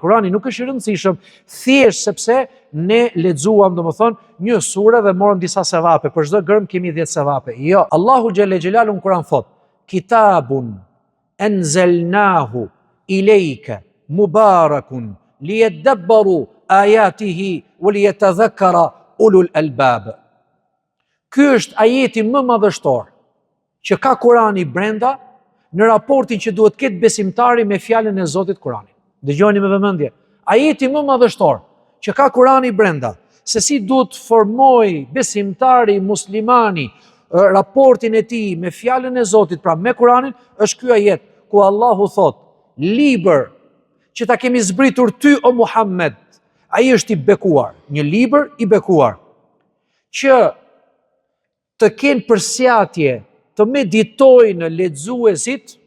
Kurani nuk është i rëndësishëm thjesht sepse ne lexuam domethënë një sure dhe morëm disa sevape, për çdo gërm kemi 10 sevape. Jo, Allahu xhelle xhelalu në Kur'an thot: "Kitabun anzalnahu ilayka mubarakun liyadabbaru ayatihi wa liyatadhakkara ulul albab." Ky është ajeti më madhështor që ka Kurani brenda në raportin që duhet ketë besimtari me fjalën e Zotit Kurani. Dëgjoni me vëmendje. Ajeti më madhështor që ka Kurani brenda, se si duhet formoj besimtari muslimani raportin e tij me fjalën e Zotit, pra me Kuranin, është ky ajet ku Allahu thot: "Libër që ta kemi zbritur ty o Muhammed." Ai është i bekuar, një libër i bekuar që të kenë përsjatje të meditojnë lexuesit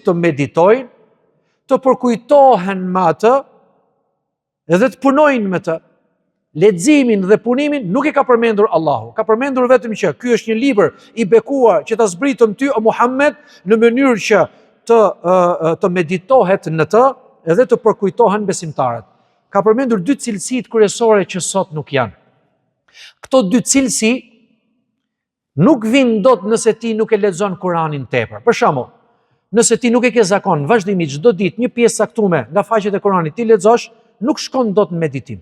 të meditojnë, të përkujtohen me atë edhe të punojnë me të. Leximin dhe punimin nuk e ka përmendur Allahu, ka përmendur vetëm që ky është një libër i bekuar që ta zbritëm ty o Muhammed në mënyrë që të meditohet në të edhe të përkujtohen besimtarët. Ka përmendur 2 cilësitë kryesore që sot nuk janë. Këto 2 cilësi nuk vinë dot nëse ti nuk e lexon Kuranin tepër. Për shembull, nëse ti nuk e ke zakon vazhdimisht çdo ditë një pjesë caktuar nga faqet e Kuranit ti lexosh, nuk shkon dot në meditim.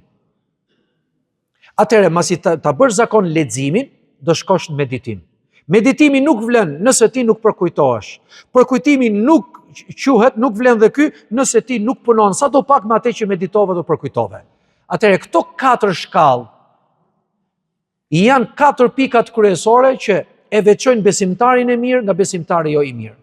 Atëherë, masi ta bësh zakon leximin, do shkosh në meditim. Meditimi nuk vlen nëse ti nuk përkujtohesh. Përkujtimi nuk quhet, nuk vlen dhe ky nëse ti nuk punon sa do pak me atë që meditove dhe përkujtove. Atëherë, këto 4 shkallë janë 4 pikat kryesore që e veçojnë besimtarin e mirë nga besimtari jo i mirë.